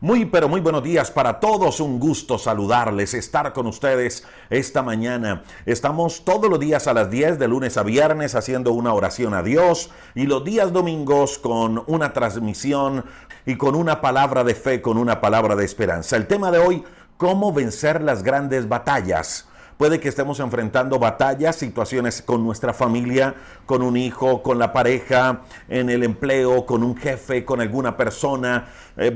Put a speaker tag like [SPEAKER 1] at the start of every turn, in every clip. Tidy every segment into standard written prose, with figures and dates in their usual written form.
[SPEAKER 1] Muy, pero muy buenos días para todos. Un gusto saludarles, estar con ustedes esta mañana. Estamos todos los días a las 10 de lunes a viernes haciendo una oración a Dios y los días domingos con una transmisión y con una palabra de fe, con una palabra de esperanza. El tema de hoy, ¿cómo vencer las grandes batallas? Puede que estemos enfrentando batallas, situaciones con nuestra familia, con un hijo, con la pareja, en el empleo, con un jefe, con alguna persona,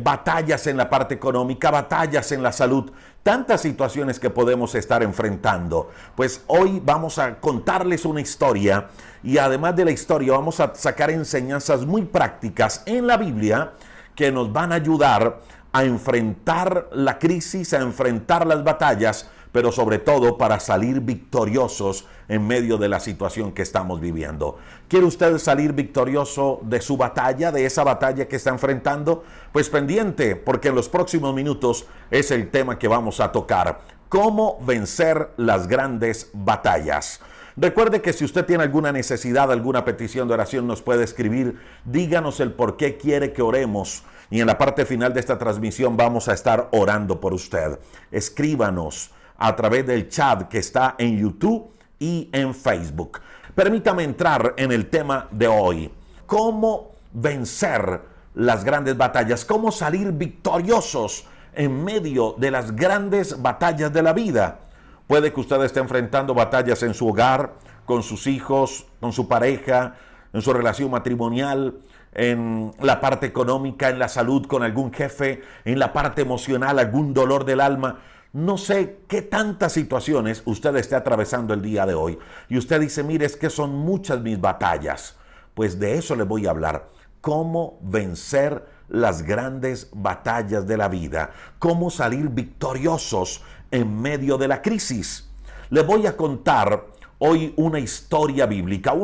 [SPEAKER 1] batallas en la parte económica, batallas en la salud, tantas situaciones que podemos estar enfrentando. Pues hoy vamos a contarles una historia y además de la historia vamos a sacar enseñanzas muy prácticas en la Biblia que nos van a ayudar a enfrentar la crisis, a enfrentar las batallas, pero sobre todo para salir victoriosos en medio de la situación que estamos viviendo. ¿Quiere usted salir victorioso de su batalla, de esa batalla que está enfrentando? Pues pendiente, porque en los próximos minutos es el tema que vamos a tocar. ¿Cómo vencer las grandes batallas? Recuerde que si usted tiene alguna necesidad, alguna petición de oración, nos puede escribir. Díganos el por qué quiere que oremos. Y en la parte final de esta transmisión vamos a estar orando por usted. Escríbanos a través del chat que está en YouTube y en Facebook. Permítame entrar en el tema de hoy. ¿Cómo vencer las grandes batallas? ¿Cómo salir victoriosos en medio de las grandes batallas de la vida? Puede que usted esté enfrentando batallas en su hogar, con sus hijos, con su pareja, en su relación matrimonial, en la parte económica, en la salud, con algún jefe, en la parte emocional, algún dolor del alma. No sé qué tantas situaciones usted esté atravesando el día de hoy. Y usted dice, mire, es que son muchas mis batallas. Pues de eso le voy a hablar. Cómo vencer las grandes batallas de la vida. Cómo salir victoriosos en medio de la crisis. Le voy a contar hoy una historia bíblica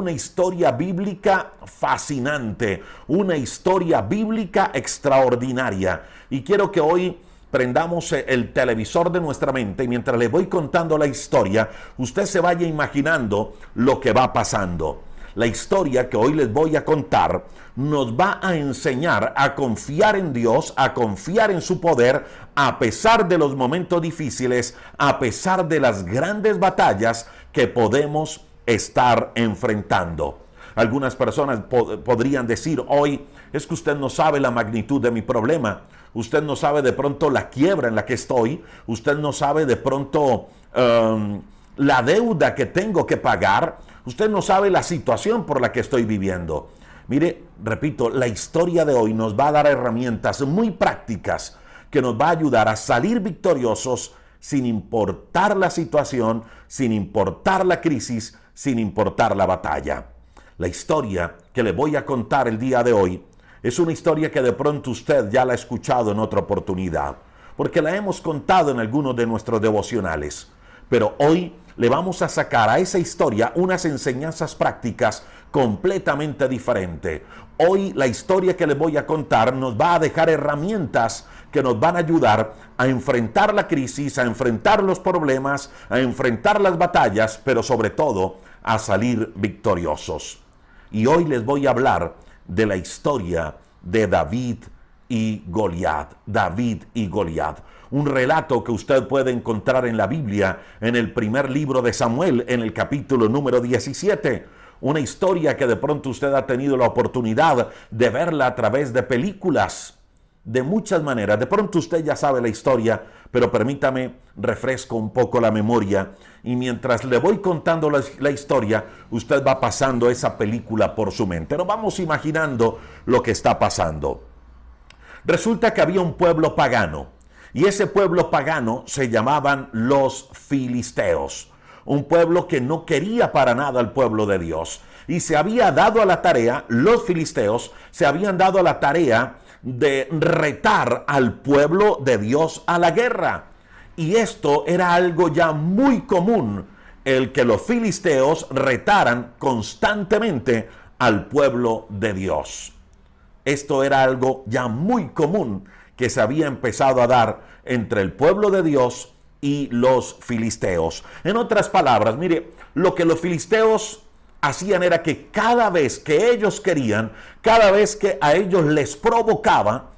[SPEAKER 1] fascinante, una historia bíblica extraordinaria. Y quiero que hoy prendamos el televisor de nuestra mente y mientras le voy contando la historia, usted se vaya imaginando lo que va pasando. La historia que hoy les voy a contar nos va a enseñar a confiar en Dios, a confiar en su poder, a pesar de los momentos difíciles, a pesar de las grandes batallas que podemos estar enfrentando. Algunas personas podrían decir hoy, es que usted no sabe la magnitud de mi problema. Usted no sabe de pronto la quiebra en la que estoy. Usted no sabe de pronto la deuda que tengo que pagar. Usted no sabe la situación por la que estoy viviendo. Mire, repito, la historia de hoy nos va a dar herramientas muy prácticas que nos va a ayudar a salir victoriosos sin importar la situación, sin importar la crisis, sin importar la batalla. La historia que le voy a contar el día de hoy es una historia que de pronto usted ya la ha escuchado en otra oportunidad, porque la hemos contado en algunos de nuestros devocionales. Pero hoy le vamos a sacar a esa historia unas enseñanzas prácticas completamente diferentes. Hoy la historia que le voy a contar nos va a dejar herramientas que nos van a ayudar a enfrentar la crisis, a enfrentar los problemas, a enfrentar las batallas, pero sobre todo a salir victoriosos. Y hoy les voy a hablar de la historia de David y Goliat. David y Goliat. Un relato que usted puede encontrar en la Biblia, en el primer libro de Samuel, en el capítulo número 17. Una historia que de pronto usted ha tenido la oportunidad de verla a través de películas, de muchas maneras. De pronto usted ya sabe la historia, pero permítame, refresco un poco la memoria. Y mientras le voy contando la historia, usted va pasando esa película por su mente. Nos vamos imaginando lo que está pasando. Resulta que había un pueblo pagano. Y ese pueblo pagano se llamaban los filisteos. Un pueblo que no quería para nada al pueblo de Dios. Y se había dado a la tarea, los filisteos se habían dado a la tarea de retar al pueblo de Dios a la guerra. Y esto era algo ya muy común, el que los filisteos retaran constantemente al pueblo de Dios. Esto era algo ya muy común que se había empezado a dar entre el pueblo de Dios y los filisteos. En otras palabras, mire, lo que los filisteos hacían era que cada vez que ellos querían, cada vez que a ellos les provocaba,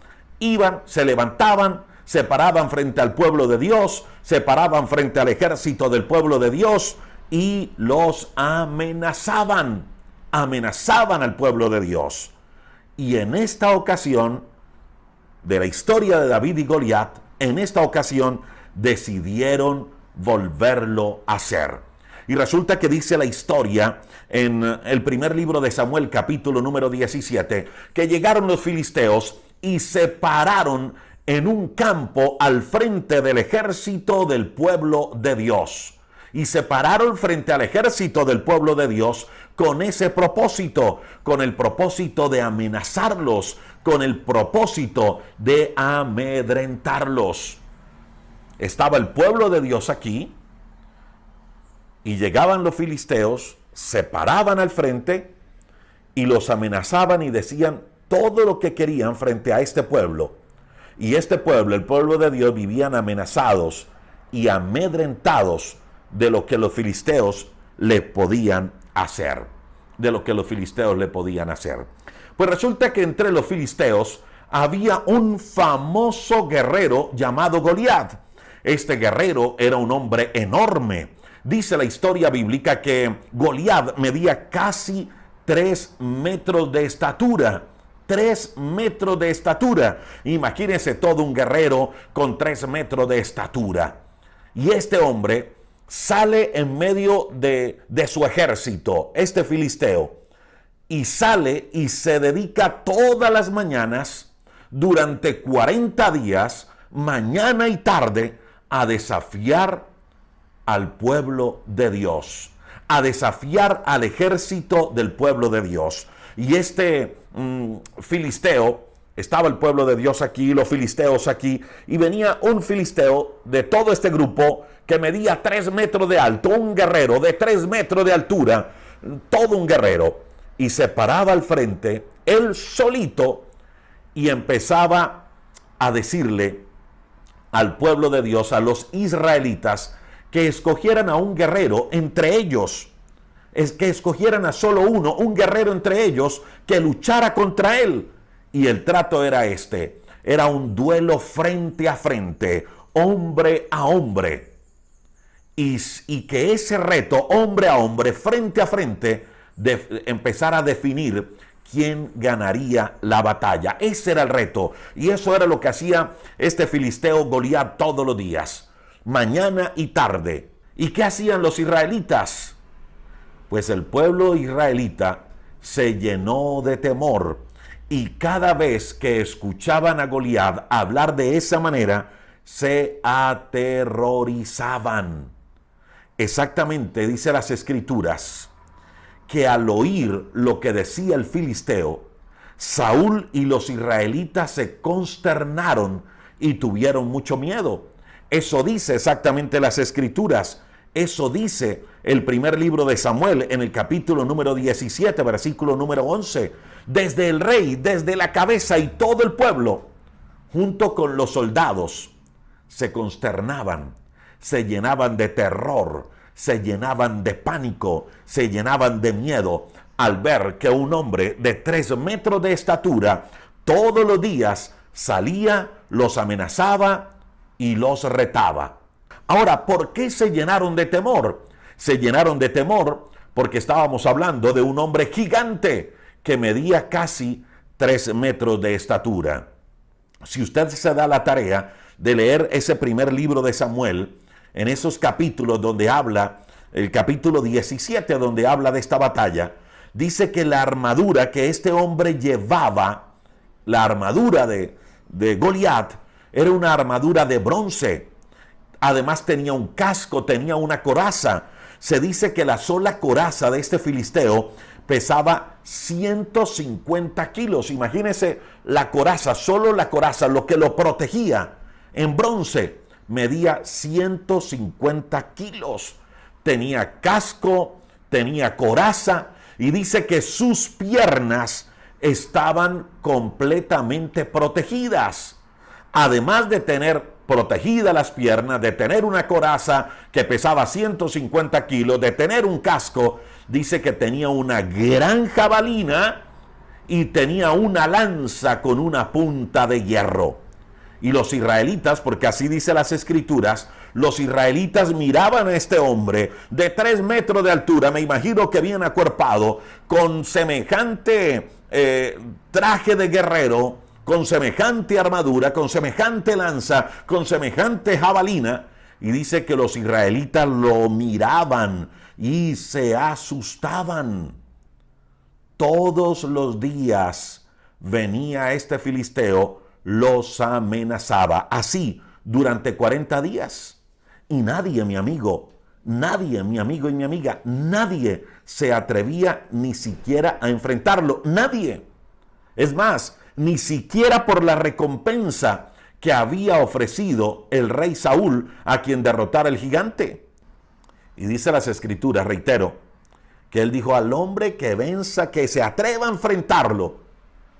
[SPEAKER 1] iban, se levantaban, se paraban frente al pueblo de Dios, se paraban frente al ejército del pueblo de Dios y los amenazaban, amenazaban al pueblo de Dios. Y en esta ocasión, de la historia de David y Goliat, en esta ocasión decidieron volverlo a hacer. Y resulta que dice la historia en el primer libro de Samuel, capítulo número 17, que llegaron los filisteos y se pararon en un campo al frente del ejército del pueblo de Dios. Y se pararon frente al ejército del pueblo de Dios con ese propósito, con el propósito de amenazarlos, con el propósito de amedrentarlos. Estaba el pueblo de Dios aquí y llegaban los filisteos, se paraban al frente y los amenazaban y decían todo lo que querían frente a este pueblo. Y este pueblo, el pueblo de Dios, vivían amenazados y amedrentados de lo que los filisteos le podían hacer. De lo que los filisteos le podían hacer. Pues resulta que entre los filisteos había un famoso guerrero llamado Goliat. Este guerrero era un hombre enorme. Dice la historia bíblica que Goliat medía casi 3 metros de estatura. 3 metros de estatura. Imagínense todo un guerrero con 3 metros de estatura. Y este hombre sale en medio de su ejército, este filisteo, y sale y se dedica todas las mañanas, durante 40 días, mañana y tarde, a desafiar al pueblo de Dios, a desafiar al ejército del pueblo de Dios. Y este filisteo, estaba el pueblo de Dios aquí, los filisteos aquí, y venía un filisteo de todo este grupo que medía 3 metros de alto, un guerrero de 3 metros de altura, todo un guerrero, y se paraba al frente, él solito, y empezaba a decirle al pueblo de Dios, a los israelitas, que escogieran a un guerrero entre ellos, que escogieran a solo uno, un guerrero entre ellos, que luchara contra él. Y el trato era este, era un duelo frente a frente, hombre a hombre. Y que ese reto, hombre a hombre, frente a frente, empezara a definir quién ganaría la batalla. Ese era el reto. Y eso era lo que hacía este filisteo Goliat todos los días, mañana y tarde. ¿Y qué hacían los israelitas? Pues el pueblo israelita se llenó de temor. Y cada vez que escuchaban a Goliat hablar de esa manera, se aterrorizaban. Exactamente, dice las Escrituras, que al oír lo que decía el filisteo, Saúl y los israelitas se consternaron y tuvieron mucho miedo. Eso dice exactamente las Escrituras. Eso dice el primer libro de Samuel en el capítulo número 17, versículo número 11. Desde el rey, desde la cabeza y todo el pueblo, junto con los soldados, se consternaban, se llenaban de terror, se llenaban de pánico, se llenaban de miedo al ver que un hombre de 3 metros de estatura todos los días salía, los amenazaba y los retaba. Ahora, ¿por qué se llenaron de temor? Se llenaron de temor porque estábamos hablando de un hombre gigante que medía casi 3 metros de estatura. Si usted se da la tarea de leer ese primer libro de Samuel, en esos capítulos donde habla, el capítulo 17 donde habla de esta batalla, dice que la armadura que este hombre llevaba, la armadura de Goliat, era una armadura de bronce. Además tenía un casco, tenía una coraza. Se dice que la sola coraza de este filisteo pesaba 150 kilos. Imagínense la coraza, solo la coraza, lo que lo protegía en bronce, medía 150 kilos. Tenía casco, tenía coraza y dice que sus piernas estaban completamente protegidas. Además de tener protegidas las piernas, de tener una coraza que pesaba 150 kilos, de tener un casco, dice que tenía una gran jabalina y tenía una lanza con una punta de hierro. Y los israelitas, porque así dice las escrituras, los israelitas miraban a este hombre de 3 metros de altura, me imagino que bien acuerpado, con semejante traje de guerrero, con semejante armadura, con semejante lanza, con semejante jabalina. Y dice que los israelitas lo miraban y se asustaban. Todos los días venía este filisteo, los amenazaba. Así, durante 40 días. Y nadie, mi amigo, nadie, mi amigo y mi amiga, nadie se atrevía ni siquiera a enfrentarlo. Nadie. Es más, ni siquiera por la recompensa que había ofrecido el rey Saúl a quien derrotara el gigante. Y dice las escrituras, reitero, que él dijo: al hombre que venza, que se atreva a enfrentarlo,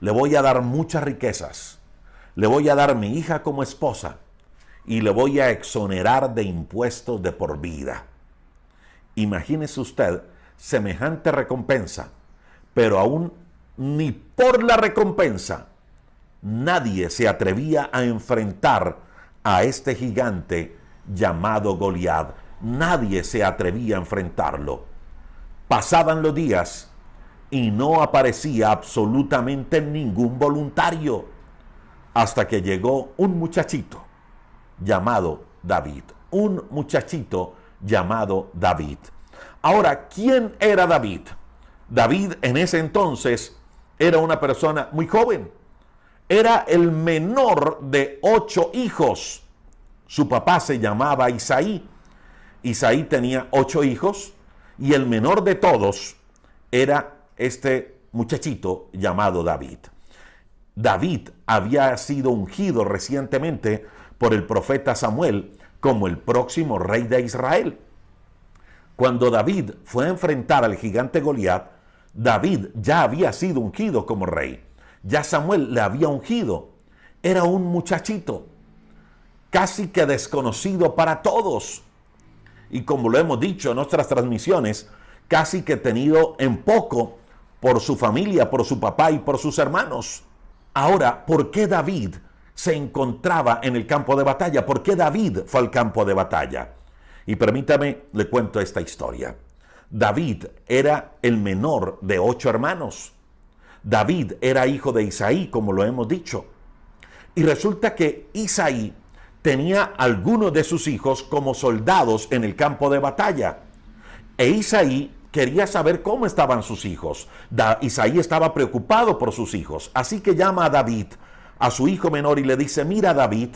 [SPEAKER 1] le voy a dar muchas riquezas, le voy a dar mi hija como esposa y le voy a exonerar de impuestos de por vida. Imagínese usted semejante recompensa, pero aún ni por la recompensa nadie se atrevía a enfrentar a este gigante llamado Goliat. Nadie se atrevía a enfrentarlo. Pasaban los días y no aparecía absolutamente ningún voluntario, hasta que llegó un muchachito llamado David. Un muchachito llamado David. Ahora, ¿quién era David? David en ese entonces era una persona muy joven. Era el menor de 8 hijos. Su papá se llamaba Isaí. Isaí tenía 8 hijos y el menor de todos era este muchachito llamado David. David había sido ungido recientemente por el profeta Samuel como el próximo rey de Israel. Cuando David fue a enfrentar al gigante Goliat, David ya había sido ungido como rey. Ya Samuel le había ungido. Era un muchachito, casi que desconocido para todos. Y como lo hemos dicho en nuestras transmisiones, casi que tenido en poco por su familia, por su papá y por sus hermanos. Ahora, ¿por qué David se encontraba en el campo de batalla? ¿Por qué David fue al campo de batalla? Y permítame, le cuento esta historia. David era el menor de 8 hermanos. David era hijo de Isaí, como lo hemos dicho. Y resulta que Isaí tenía algunos de sus hijos como soldados en el campo de batalla. E Isaí quería saber cómo estaban sus hijos. Isaí estaba preocupado por sus hijos. Así que llama a David, a su hijo menor, y le dice: mira, David,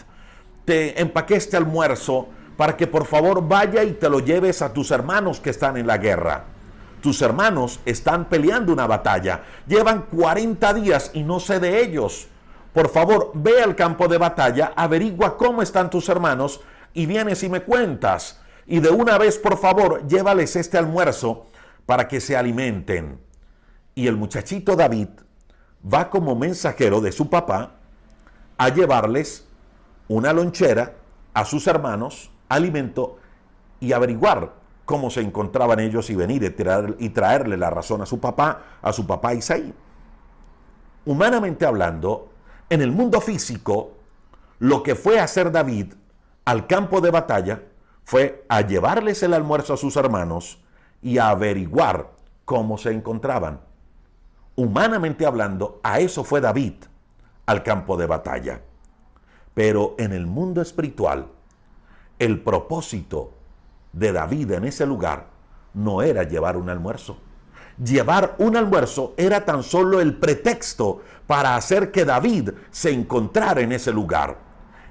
[SPEAKER 1] te empaqué este almuerzo para que por favor vaya y te lo lleves a tus hermanos que están en la guerra. Tus hermanos están peleando una batalla. Llevan 40 días y no sé de ellos. Por favor, ve al campo de batalla, averigua cómo están tus hermanos y vienes y me cuentas. Y de una vez, por favor, llévales este almuerzo para que se alimenten. Y el muchachito David va como mensajero de su papá a llevarles una lonchera a sus hermanos, alimento, y averiguar cómo se encontraban ellos y venir y traerle la razón a su papá Isaí. Humanamente hablando, en el mundo físico, lo que fue a hacer David al campo de batalla fue a llevarles el almuerzo a sus hermanos y a averiguar cómo se encontraban. Humanamente hablando, a eso fue David al campo de batalla. Pero en el mundo espiritual, el propósito de David en ese lugar no era llevar un almuerzo. Llevar un almuerzo era tan solo el pretexto para hacer que David se encontrara en ese lugar.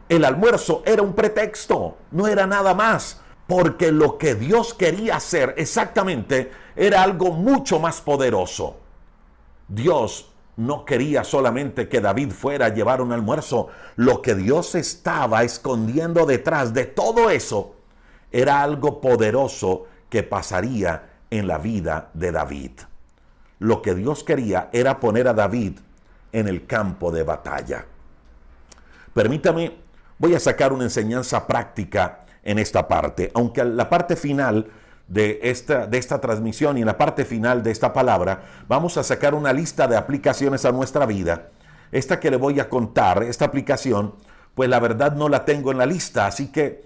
[SPEAKER 1] El almuerzo era un pretexto, no era nada más, porque lo que Dios quería hacer exactamente era algo mucho más poderoso. Dios no quería solamente que David fuera a llevar un almuerzo. Lo que Dios estaba escondiendo detrás de todo eso era algo poderoso que pasaría en la vida de David. Lo que Dios quería era poner a David en el campo de batalla. Permítame, voy a sacar una enseñanza práctica en esta parte, aunque la parte final de esta transmisión y en la parte final de esta palabra, vamos a sacar una lista de aplicaciones a nuestra vida. Esta que le voy a contar, esta aplicación, pues la verdad no la tengo en la lista, así que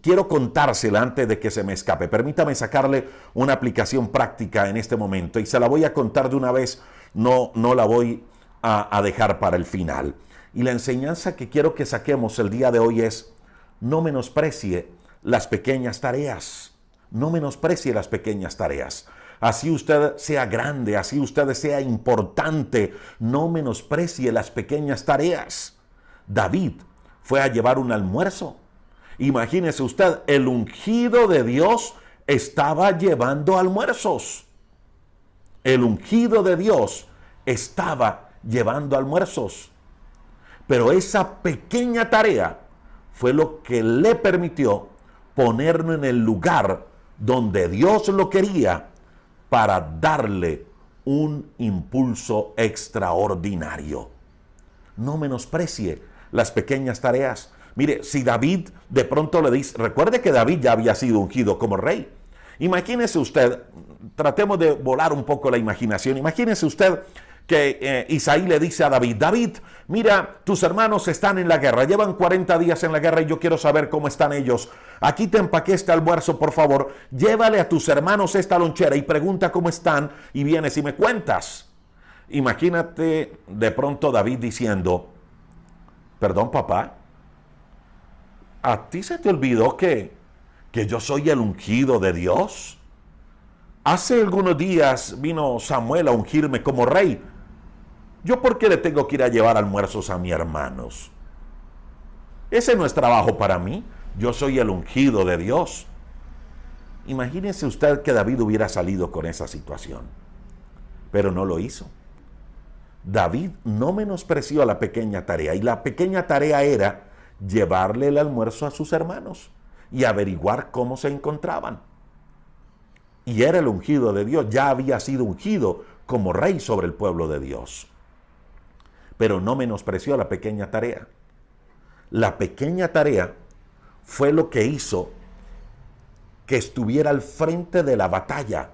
[SPEAKER 1] quiero contársela antes de que se me escape. Permítame sacarle una aplicación práctica en este momento y se la voy a contar de una vez, no la voy a dejar para el final. Y la enseñanza que quiero que saquemos el día de hoy es: no menosprecie las pequeñas tareas. No menosprecie las pequeñas tareas. Así usted sea grande, así usted sea importante, no menosprecie las pequeñas tareas. David fue a llevar un almuerzo. Imagínese usted, el ungido de Dios estaba llevando almuerzos. El ungido de Dios estaba llevando almuerzos. Pero esa pequeña tarea fue lo que le permitió ponerlo en el lugar donde Dios lo quería para darle un impulso extraordinario. No menosprecie las pequeñas tareas. Mire, si David de pronto le dice, recuerde que David ya había sido ungido como rey. Imagínese usted, tratemos de volar un poco la imaginación, imagínese usted que Isaí le dice a David: David, mira, tus hermanos están en la guerra, llevan 40 días en la guerra y yo quiero saber cómo están ellos. Aquí te empaqué este almuerzo, por favor, llévale a tus hermanos esta lonchera y pregunta cómo están y vienes y me cuentas. Imagínate de pronto David diciendo: perdón, papá, ¿a ti se te olvidó que yo soy el ungido de Dios? Hace algunos días vino Samuel a ungirme como rey. ¿Yo por qué le tengo que ir a llevar almuerzos a mis hermanos? Ese no es trabajo para mí. Yo soy el ungido de Dios. Imagínese usted que David hubiera salido con esa situación. Pero no lo hizo. David no menospreció la pequeña tarea. Y la pequeña tarea era llevarle el almuerzo a sus hermanos y averiguar cómo se encontraban. Y era el ungido de Dios. Ya había sido ungido como rey sobre el pueblo de Dios. Pero no menospreció la pequeña tarea. La pequeña tarea fue lo que hizo que estuviera al frente de la batalla.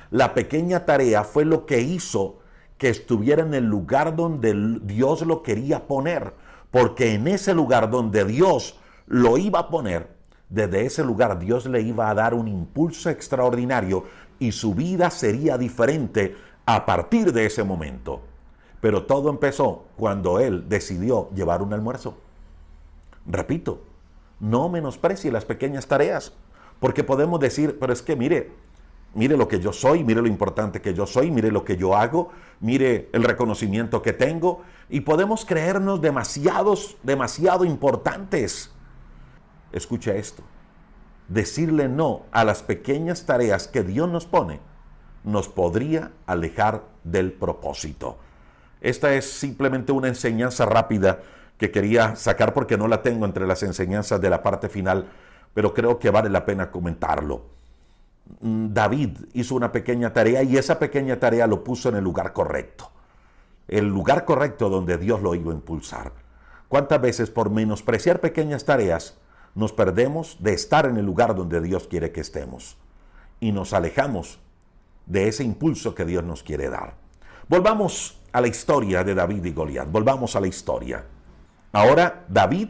[SPEAKER 1] La pequeña tarea fue lo que hizo que estuviera en el lugar donde Dios lo quería poner. Porque en ese lugar donde Dios lo iba a poner, desde ese lugar Dios le iba a dar un impulso extraordinario y su vida sería diferente a partir de ese momento. Pero todo empezó cuando él decidió llevar un almuerzo. Repito, no menosprecie las pequeñas tareas, porque podemos decir, pero es que mire lo que yo soy, mire lo importante que yo soy, mire lo que yo hago, mire el reconocimiento que tengo, y podemos creernos demasiado importantes. Escucha esto: decirle no a las pequeñas tareas que Dios nos pone nos podría alejar del propósito. Esta es simplemente una enseñanza rápida que quería sacar porque no la tengo entre las enseñanzas de la parte final, pero creo que vale la pena comentarlo. David hizo una pequeña tarea y esa pequeña tarea lo puso en el lugar correcto. El lugar correcto donde Dios lo iba a impulsar. ¿Cuántas veces por menospreciar pequeñas tareas nos perdemos de estar en el lugar donde Dios quiere que estemos? Y nos alejamos de ese impulso que Dios nos quiere dar. Volvamos a la historia de David y Goliat. Volvamos a la historia. Ahora David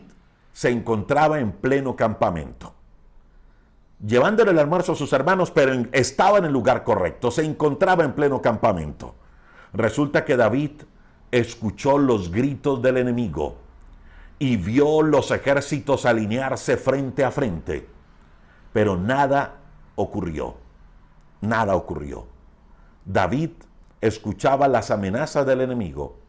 [SPEAKER 1] se encontraba en pleno campamento, llevándole el almuerzo a sus hermanos, pero estaba en el lugar correcto, se encontraba en pleno campamento. Resulta que David escuchó los gritos del enemigo y vio los ejércitos alinearse frente a frente, pero nada ocurrió. Nada ocurrió. David escuchaba las amenazas del enemigo.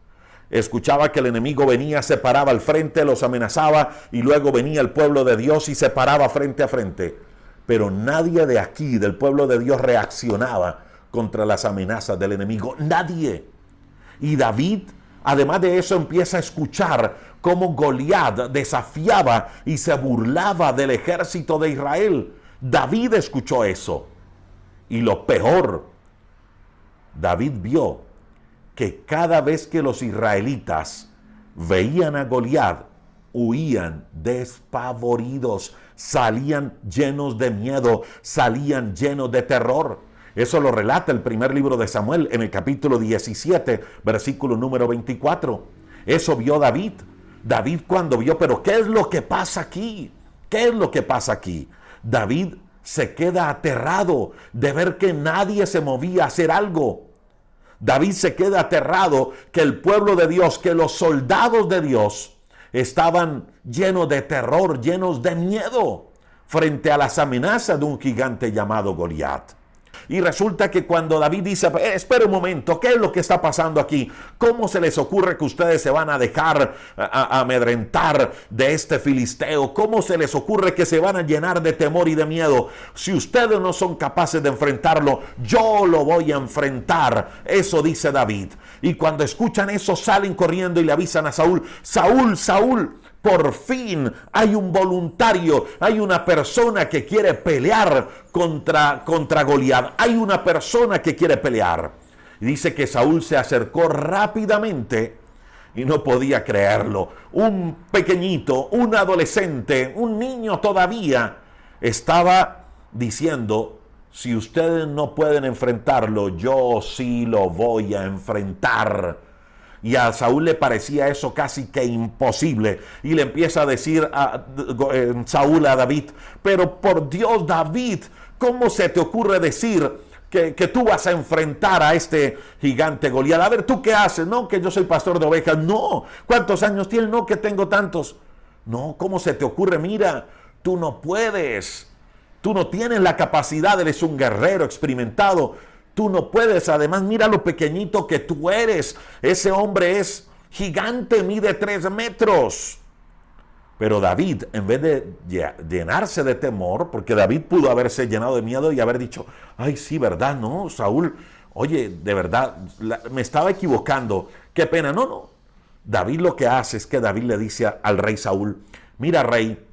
[SPEAKER 1] Escuchaba que el enemigo venía, se paraba al frente, los amenazaba y luego venía el pueblo de Dios y se paraba frente a frente. Pero nadie de aquí, del pueblo de Dios, reaccionaba contra las amenazas del enemigo. Nadie. Y David, además de eso, empieza a escuchar cómo Goliat desafiaba y se burlaba del ejército de Israel. David escuchó eso. Y lo peor, David vio que cada vez que los israelitas veían a Goliat, huían despavoridos, salían llenos de miedo, salían llenos de terror. Eso lo relata el primer libro de Samuel en el capítulo 17, versículo número 24. Eso vio David. David cuando vio, pero ¿qué es lo que pasa aquí? ¿Qué es lo que pasa aquí? David se queda aterrado de ver que nadie se movía a hacer algo. David se queda aterrado que el pueblo de Dios, que los soldados de Dios estaban llenos de terror, llenos de miedo frente a las amenazas de un gigante llamado Goliat. Y resulta que cuando David dice, espera un momento, ¿qué es lo que está pasando aquí? ¿Cómo se les ocurre que ustedes se van a dejar amedrentar de este filisteo? ¿Cómo se les ocurre que se van a llenar de temor y de miedo? Si ustedes no son capaces de enfrentarlo, yo lo voy a enfrentar. Eso dice David. Y cuando escuchan eso, salen corriendo y le avisan a Saúl, Saúl, Saúl, por fin hay un voluntario, hay una persona que quiere pelear contra Goliat. Hay una persona que quiere pelear. Y dice que Saúl se acercó rápidamente y no podía creerlo. Un pequeñito, un adolescente, un niño todavía, estaba diciendo, si ustedes no pueden enfrentarlo, yo sí lo voy a enfrentar. Y a Saúl le parecía eso casi que imposible. Y le empieza a decir Saúl a David, pero por Dios, David, ¿cómo se te ocurre decir que tú vas a enfrentar a este gigante Goliat? A ver, ¿tú qué haces? No, que yo soy pastor de ovejas. No, ¿cuántos años tienes? No, que tengo tantos. No, ¿cómo se te ocurre? Mira, tú no puedes. Tú no tienes la capacidad, eres un guerrero experimentado. Tú no puedes, además mira lo pequeñito que tú eres. Ese hombre es gigante, mide 3 metros. Pero David, en vez de llenarse de temor, porque David pudo haberse llenado de miedo y haber dicho, ay sí, ¿verdad? No, Saúl, oye, de verdad, me estaba equivocando, qué pena. No, no. David lo que hace es que David le dice al rey Saúl, mira rey,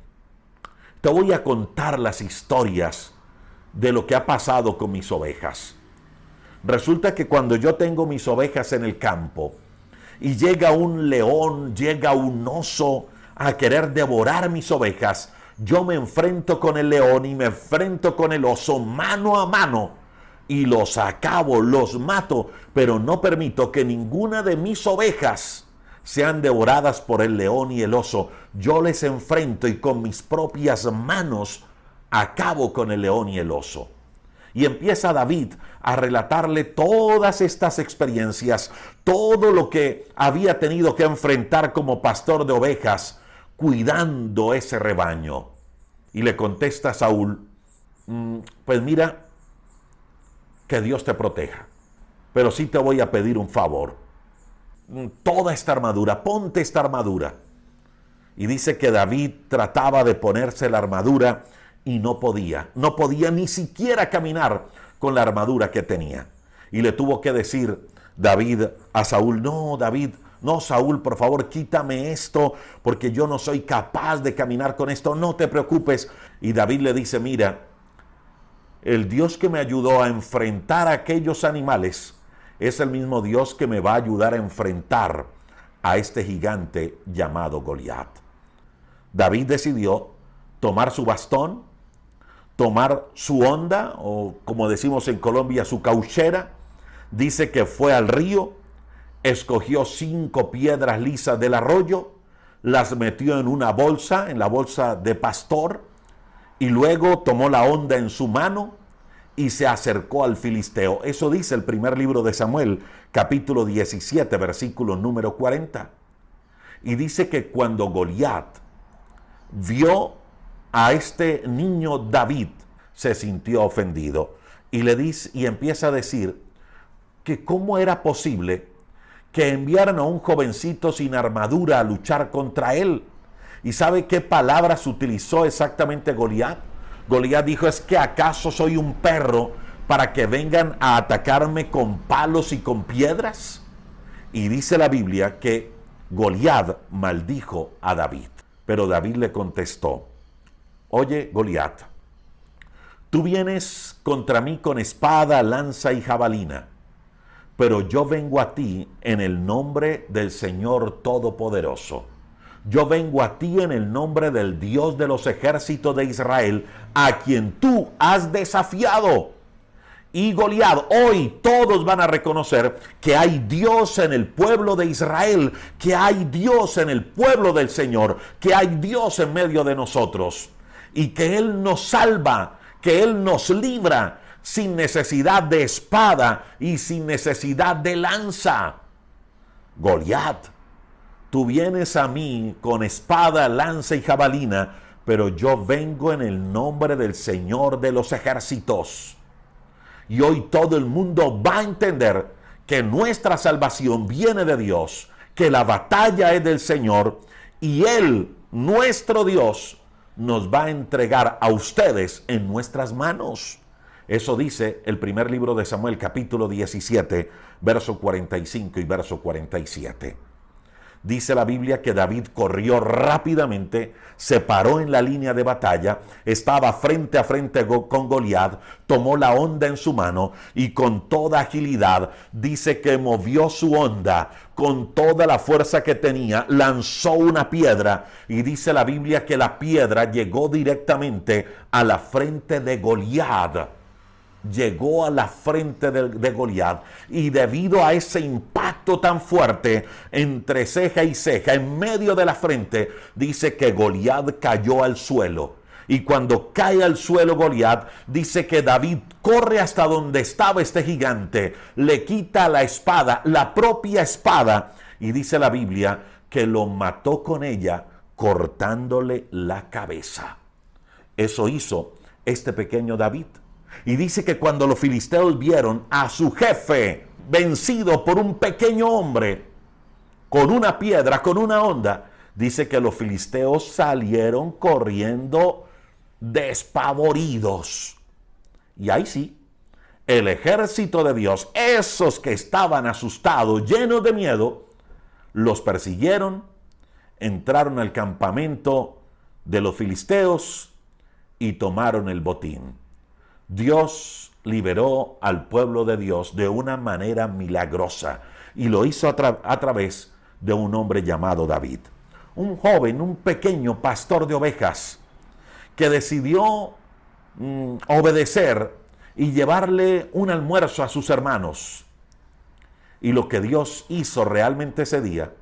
[SPEAKER 1] te voy a contar las historias de lo que ha pasado con mis ovejas. Resulta que cuando yo tengo mis ovejas en el campo y llega un león, llega un oso a querer devorar mis ovejas, yo me enfrento con el león y me enfrento con el oso mano a mano y los acabo, los mato, pero no permito que ninguna de mis ovejas sean devoradas por el león y el oso. Yo les enfrento y con mis propias manos acabo con el león y el oso. Y empieza David a relatarle todas estas experiencias, todo lo que había tenido que enfrentar como pastor de ovejas, cuidando ese rebaño. Y le contesta a Saúl, pues mira, que Dios te proteja, pero sí te voy a pedir un favor. Toda esta armadura, ponte esta armadura. Y dice que David trataba de ponerse la armadura y no podía ni siquiera caminar con la armadura que tenía. Y le tuvo que decir David a Saúl, no, David, no, Saúl, por favor, quítame esto, porque yo no soy capaz de caminar con esto, no te preocupes. Y David le dice, mira, el Dios que me ayudó a enfrentar a aquellos animales es el mismo Dios que me va a ayudar a enfrentar a este gigante llamado Goliat. David decidió tomar su bastón, tomar su honda, o como decimos en Colombia, su cauchera. Dice que fue al río, escogió 5 piedras lisas del arroyo, las metió en una bolsa, en la bolsa de pastor, y luego tomó la honda en su mano y se acercó al filisteo. Eso dice el primer libro de Samuel, capítulo 17, versículo número 40. Y dice que cuando Goliat vio a este niño David, se sintió ofendido y le dice, y empieza a decir que cómo era posible que enviaran a un jovencito sin armadura a luchar contra él. ¿Y sabe qué palabras utilizó exactamente Goliat? Goliat dijo, ¿es que acaso soy un perro para que vengan a atacarme con palos y con piedras? Y dice la Biblia que Goliat maldijo a David. Pero David le contestó, oye, Goliat, tú vienes contra mí con espada, lanza y jabalina, pero yo vengo a ti en el nombre del Señor Todopoderoso, yo vengo a ti en el nombre del Dios de los ejércitos de Israel, a quien tú has desafiado. Y Goliat, hoy todos van a reconocer que hay Dios en el pueblo de Israel, que hay Dios en el pueblo del Señor, que hay Dios en medio de nosotros y que Él nos salva, que Él nos libra sin necesidad de espada y sin necesidad de lanza. Goliat, tú vienes a mí con espada, lanza y jabalina, pero yo vengo en el nombre del Señor de los ejércitos. Y hoy todo el mundo va a entender que nuestra salvación viene de Dios, que la batalla es del Señor y Él, nuestro Dios, nos va a entregar a ustedes en nuestras manos. Eso dice el primer libro de Samuel, capítulo 17, verso 45 y verso 47. Dice la Biblia que David corrió rápidamente, se paró en la línea de batalla, estaba frente a frente con Goliat, tomó la honda en su mano y con toda agilidad dice que movió su honda con toda la fuerza que tenía, lanzó una piedra y dice la Biblia que la piedra llegó directamente a la frente de Goliat. Llegó a la frente de Goliat y debido a ese impacto tan fuerte entre ceja y ceja, en medio de la frente, dice que Goliat cayó al suelo. Y cuando cae al suelo Goliat, dice que David corre hasta donde estaba este gigante, le quita la espada, la propia espada, y dice la Biblia que lo mató con ella, cortándole la cabeza. Eso hizo este pequeño David. Y dice que cuando los filisteos vieron a su jefe vencido por un pequeño hombre con una piedra, con una honda, dice que los filisteos salieron corriendo despavoridos. Y ahí sí, el ejército de Dios, esos que estaban asustados, llenos de miedo, los persiguieron, entraron al campamento de los filisteos y tomaron el botín. Dios liberó al pueblo de Dios de una manera milagrosa y lo hizo a través de un hombre llamado David. Un joven, un pequeño pastor de ovejas que decidió obedecer y llevarle un almuerzo a sus hermanos. Y lo que Dios hizo realmente ese día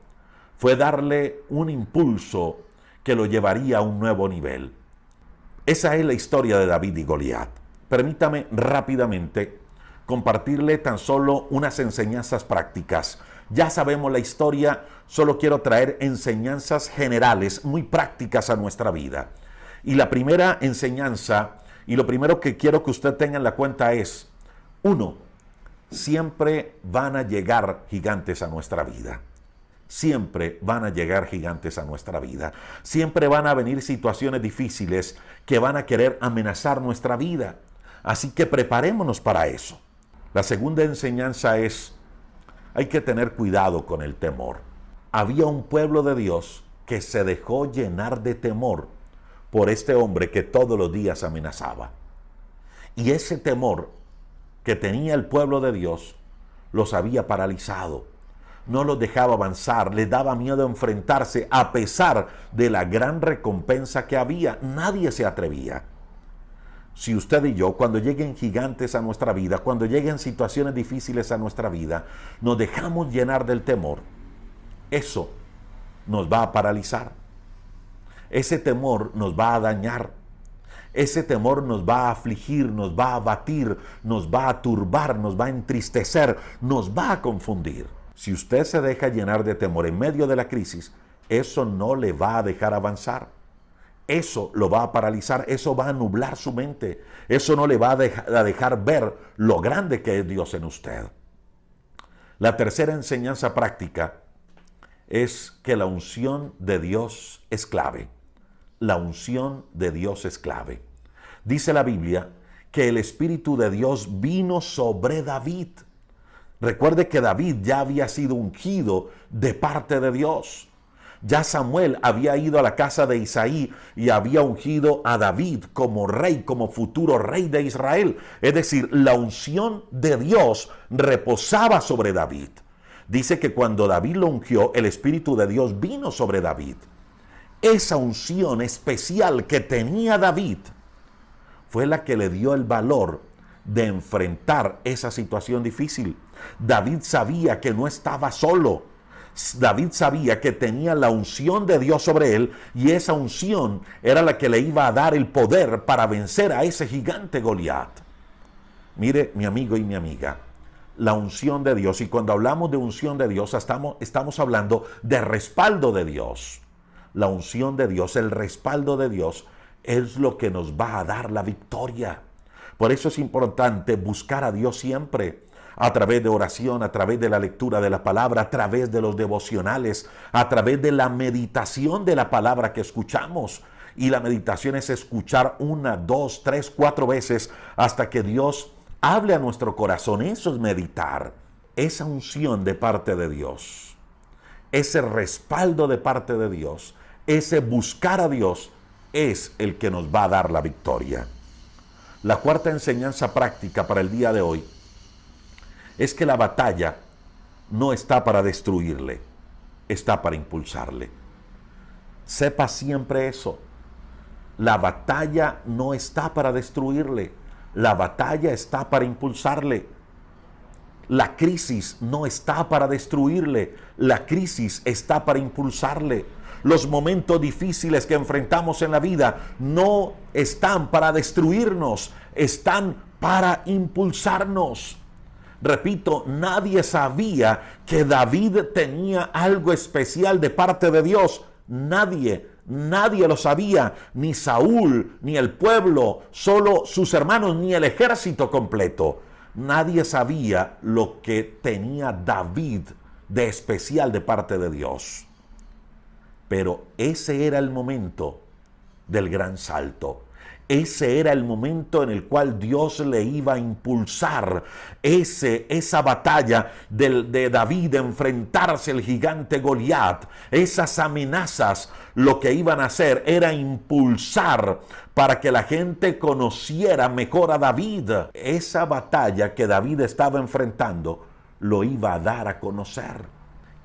[SPEAKER 1] fue darle un impulso que lo llevaría a un nuevo nivel. Esa es la historia de David y Goliat. Permítame rápidamente compartirle tan solo unas enseñanzas prácticas. Ya sabemos la historia, solo quiero traer enseñanzas generales, muy prácticas a nuestra vida. Y la primera enseñanza, y lo primero que quiero que usted tenga en la cuenta es, 1, siempre van a llegar gigantes a nuestra vida. Siempre van a llegar gigantes a nuestra vida. Siempre van a venir situaciones difíciles que van a querer amenazar nuestra vida. Así que preparémonos para eso. La segunda enseñanza es, hay que tener cuidado con el temor. Había un pueblo de Dios que se dejó llenar de temor por este hombre que todos los días amenazaba. Y ese temor que tenía el pueblo de Dios los había paralizado. No los dejaba avanzar, les daba miedo enfrentarse a pesar de la gran recompensa que había. Nadie se atrevía. Si usted y yo, cuando lleguen gigantes a nuestra vida, cuando lleguen situaciones difíciles a nuestra vida, nos dejamos llenar del temor, eso nos va a paralizar. Ese temor nos va a dañar. Ese temor nos va a afligir, nos va a abatir, nos va a turbar, nos va a entristecer, nos va a confundir. Si usted se deja llenar de temor en medio de la crisis, eso no le va a dejar avanzar. Eso lo va a paralizar, eso va a nublar su mente. Eso no le va a dejar ver lo grande que es Dios en usted. La tercera enseñanza práctica es que la unción de Dios es clave. La unción de Dios es clave. Dice la Biblia que el Espíritu de Dios vino sobre David. Recuerde que David ya había sido ungido de parte de Dios. Ya Samuel había ido a la casa de Isaí y había ungido a David como rey, como futuro rey de Israel. Es decir, la unción de Dios reposaba sobre David. Dice que cuando David lo ungió, el Espíritu de Dios vino sobre David. Esa unción especial que tenía David fue la que le dio el valor de enfrentar esa situación difícil. David sabía que no estaba solo. David sabía que tenía la unción de Dios sobre él, y esa unción era la que le iba a dar el poder para vencer a ese gigante Goliat. Mire, mi amigo y mi amiga, la unción de Dios, y cuando hablamos de unción de Dios, estamos hablando de respaldo de Dios. La unción de Dios, el respaldo de Dios, es lo que nos va a dar la victoria. Por eso es importante buscar a Dios siempre, a través de oración, a través de la lectura de la palabra, a través de los devocionales, a través de la meditación de la palabra que escuchamos. Y la meditación es escuchar 1, 2, 3, 4 veces hasta que Dios hable a nuestro corazón. Eso es meditar. Esa unción de parte de Dios, ese respaldo de parte de Dios, ese buscar a Dios es el que nos va a dar la victoria. La cuarta enseñanza práctica para el día de hoy es que la batalla no está para destruirle, está para impulsarle. Sepa siempre eso. La batalla no está para destruirle, la batalla está para impulsarle. La crisis no está para destruirle, la crisis está para impulsarle. Los momentos difíciles que enfrentamos en la vida no están para destruirnos, están para impulsarnos. Repito, nadie sabía que David tenía algo especial de parte de Dios. Nadie lo sabía, ni Saúl, ni el pueblo, solo sus hermanos, ni el ejército completo. Nadie sabía lo que tenía David de especial de parte de Dios. Pero ese era el momento del gran salto. Ese era el momento en el cual Dios le iba a impulsar esa batalla de David, de enfrentarse al gigante Goliat. Esas amenazas lo que iban a hacer era impulsar para que la gente conociera mejor a David. Esa batalla que David estaba enfrentando lo iba a dar a conocer.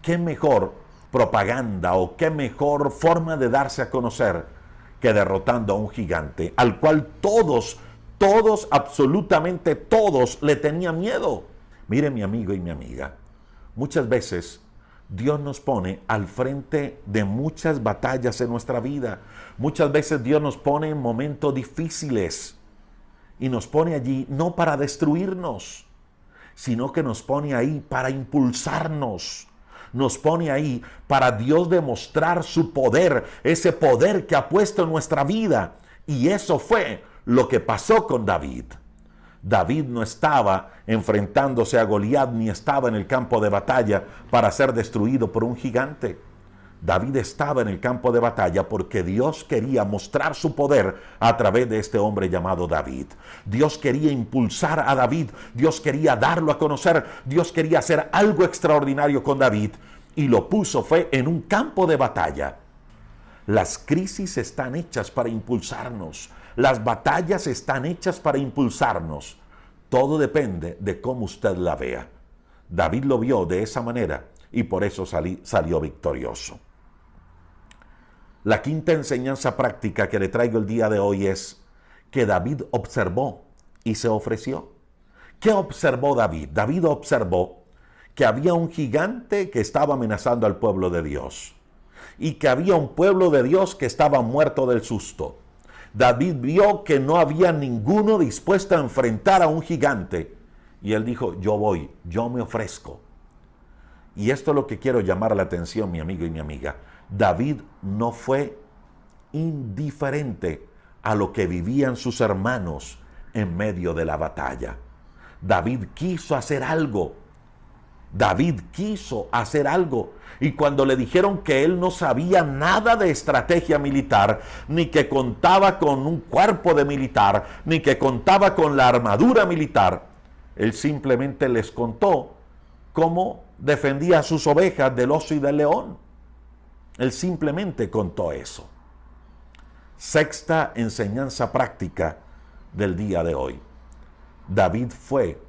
[SPEAKER 1] ¿Qué mejor propaganda o qué mejor forma de darse a conocer que derrotando a un gigante al cual todos, absolutamente todos le tenían miedo? Mire, mi amigo y mi amiga, muchas veces Dios nos pone al frente de muchas batallas en nuestra vida. Muchas veces Dios nos pone en momentos difíciles y nos pone allí no para destruirnos, sino que nos pone ahí para impulsarnos. Nos pone ahí para Dios demostrar su poder, ese poder que ha puesto en nuestra vida. Y eso fue lo que pasó con David. David no estaba enfrentándose a Goliat ni estaba en el campo de batalla para ser destruido por un gigante. David estaba en el campo de batalla porque Dios quería mostrar su poder a través de este hombre llamado David. Dios quería impulsar a David, Dios quería darlo a conocer, Dios quería hacer algo extraordinario con David y lo puso fue en un campo de batalla. Las crisis están hechas para impulsarnos, las batallas están hechas para impulsarnos. Todo depende de cómo usted la vea. David lo vio de esa manera y por eso salió victorioso. La quinta enseñanza práctica que le traigo el día de hoy es que David observó y se ofreció. ¿Qué observó David? David observó que había un gigante que estaba amenazando al pueblo de Dios y que había un pueblo de Dios que estaba muerto del susto. David vio que no había ninguno dispuesto a enfrentar a un gigante y él dijo, yo voy, yo me ofrezco. Y esto es lo que quiero llamar la atención, mi amigo y mi amiga. David no fue indiferente a lo que vivían sus hermanos en medio de la batalla. David quiso hacer algo. David quiso hacer algo. Y cuando le dijeron que él no sabía nada de estrategia militar, ni que contaba con un cuerpo de militar, ni que contaba con la armadura militar, él simplemente les contó cómo defendía a sus ovejas del oso y del león. Él simplemente contó eso. Sexta enseñanza práctica del día de hoy. David fue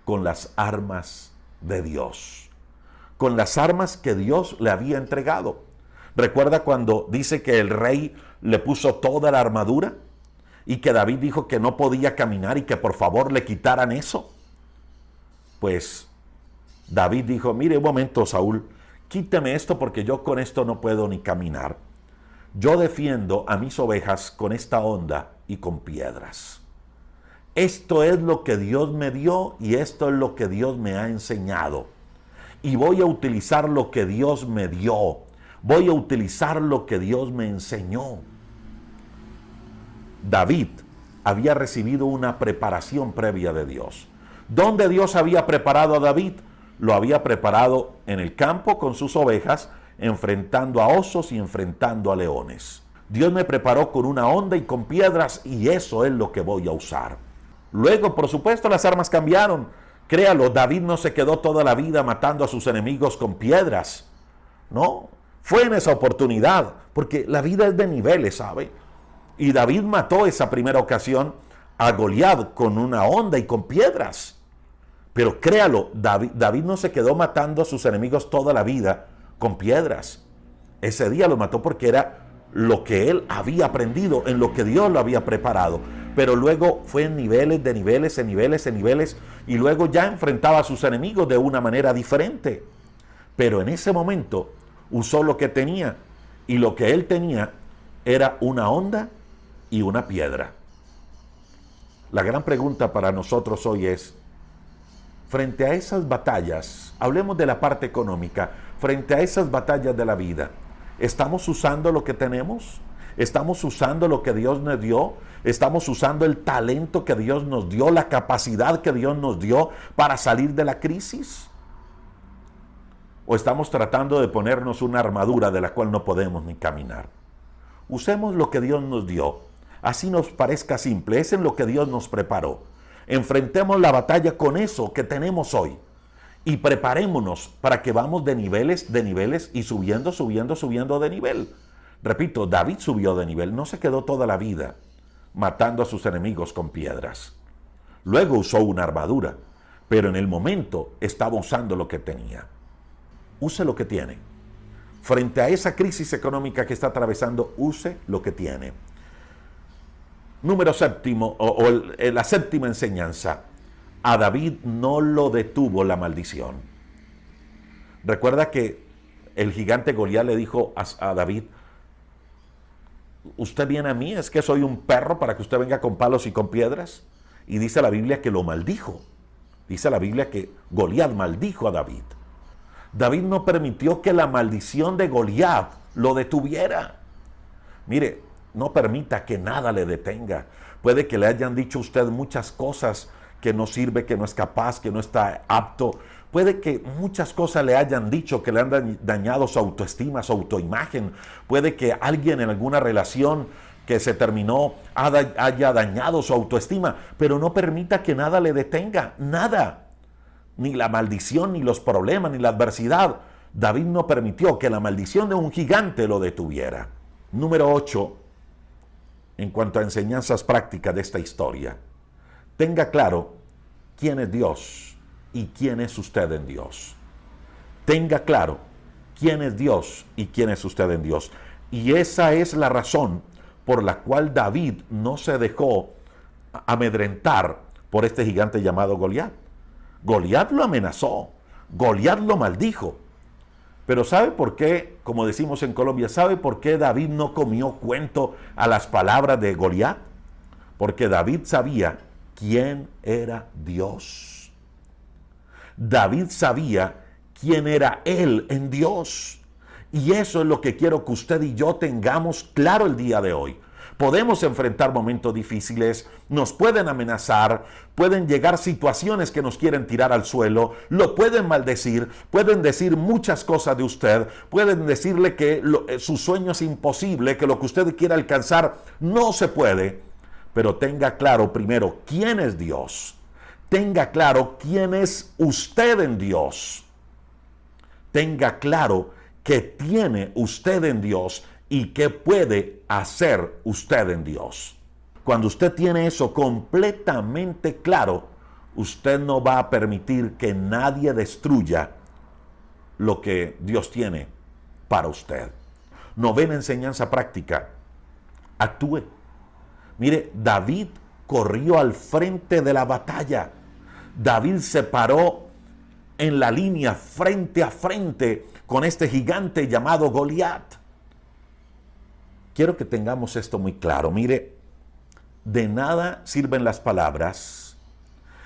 [SPEAKER 1] con las armas de Dios, con las armas que Dios le había entregado. ¿Recuerda cuando dice que el rey le puso toda la armadura y que David dijo que no podía caminar y que por favor le quitaran eso? Pues David dijo, mire un momento, Saúl, quíteme esto porque yo con esto no puedo ni caminar. Yo defiendo a mis ovejas con esta honda y con piedras. Esto es lo que Dios me dio y esto es lo que Dios me ha enseñado. Y voy a utilizar lo que Dios me dio. Voy a utilizar lo que Dios me enseñó. David había recibido una preparación previa de Dios. ¿Dónde Dios había preparado a David? Lo había preparado en el campo con sus ovejas, enfrentando a osos y enfrentando a leones. Dios me preparó con una honda y con piedras y eso es lo que voy a usar. Luego, por supuesto, las armas cambiaron. Créalo, David no se quedó toda la vida matando a sus enemigos con piedras. No, fue en esa oportunidad, porque la vida es de niveles, ¿sabe? Y David mató esa primera ocasión a Goliat con una honda y con piedras. Pero créalo, David no se quedó matando a sus enemigos toda la vida con piedras. Ese día lo mató porque era lo que él había aprendido, en lo que Dios lo había preparado. Pero luego fue en niveles, de niveles, en niveles, en niveles, y luego ya enfrentaba a sus enemigos de una manera diferente. Pero en ese momento usó lo que tenía, y lo que él tenía era una honda y una piedra. La gran pregunta para nosotros hoy es, frente a esas batallas, hablemos de la parte económica, frente a esas batallas de la vida, ¿estamos usando lo que tenemos? ¿Estamos usando lo que Dios nos dio? ¿Estamos usando el talento que Dios nos dio, la capacidad que Dios nos dio para salir de la crisis? ¿O estamos tratando de ponernos una armadura de la cual no podemos ni caminar? Usemos lo que Dios nos dio. Así nos parezca simple, es en lo que Dios nos preparó. Enfrentemos la batalla con eso que tenemos hoy. Y preparémonos para que vamos de niveles y subiendo de nivel. Repito, David subió de nivel, no se quedó toda la vida matando a sus enemigos con piedras. Luego usó una armadura, pero en el momento estaba usando lo que tenía. Use lo que tiene. Frente a esa crisis económica que está atravesando, use lo que tiene. Número séptimo, la séptima enseñanza. A David no lo detuvo la maldición. Recuerda que el gigante Goliat le dijo a David, usted viene a mí, es que soy un perro para que usted venga con palos y con piedras. Y dice la Biblia que lo maldijo. Dice la Biblia que Goliat maldijo a David. David no permitió que la maldición de Goliat lo detuviera. Mire, no permita que nada le detenga. Puede que le hayan dicho a usted muchas cosas que no sirve, que no es capaz, que no está apto. Puede que muchas cosas le hayan dicho que le han dañado su autoestima, su autoimagen. Puede que alguien en alguna relación que se terminó haya dañado su autoestima. Pero no permita que nada le detenga, nada. Ni la maldición, ni los problemas, ni la adversidad. David no permitió que la maldición de un gigante lo detuviera. Número 8. En cuanto a enseñanzas prácticas de esta historia. Tenga claro quién es Dios y quién es usted en Dios. Tenga claro quién es Dios y quién es usted en Dios. Y esa es la razón por la cual David no se dejó amedrentar por este gigante llamado Goliat. Goliat lo amenazó, Goliat lo maldijo. Pero ¿sabe por qué, como decimos en Colombia, sabe por qué David no comió cuento a las palabras de Goliat? Porque David sabía quién era Dios. David sabía quién era él en Dios. Y eso es lo que quiero que usted y yo tengamos claro el día de hoy. Podemos enfrentar momentos difíciles, nos pueden amenazar, pueden llegar situaciones que nos quieren tirar al suelo, lo pueden maldecir, pueden decir muchas cosas de usted, pueden decirle que su sueño es imposible, que lo que usted quiera alcanzar no se puede. Pero tenga claro primero quién es Dios. Tenga claro quién es usted en Dios. Tenga claro qué tiene usted en Dios y qué puede hacer usted en Dios. Cuando usted tiene eso completamente claro, usted no va a permitir que nadie destruya lo que Dios tiene para usted. Novena enseñanza práctica. Actúe. Mire, David corrió al frente de la batalla. David se paró en la línea frente a frente con este gigante llamado Goliat. Quiero que tengamos esto muy claro. Mire, de nada sirven las palabras,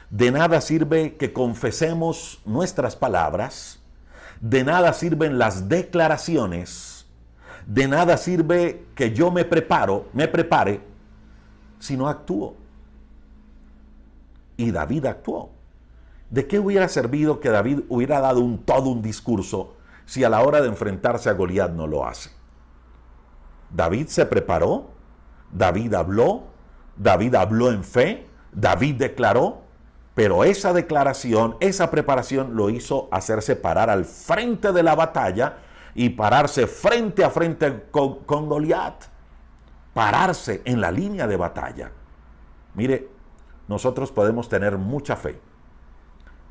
[SPEAKER 1] de nada sirve que confesemos nuestras palabras, de nada sirven las declaraciones, de nada sirve que yo me prepare, si no actúo. Y David actuó. ¿De qué hubiera servido que David hubiera dado todo un discurso si a la hora de enfrentarse a Goliat no lo hace? David se preparó, David habló en fe, David declaró, pero esa declaración, esa preparación lo hizo hacerse parar al frente de la batalla y pararse frente a frente con Goliat. Pararse en la línea de batalla. Mire, nosotros podemos tener mucha fe,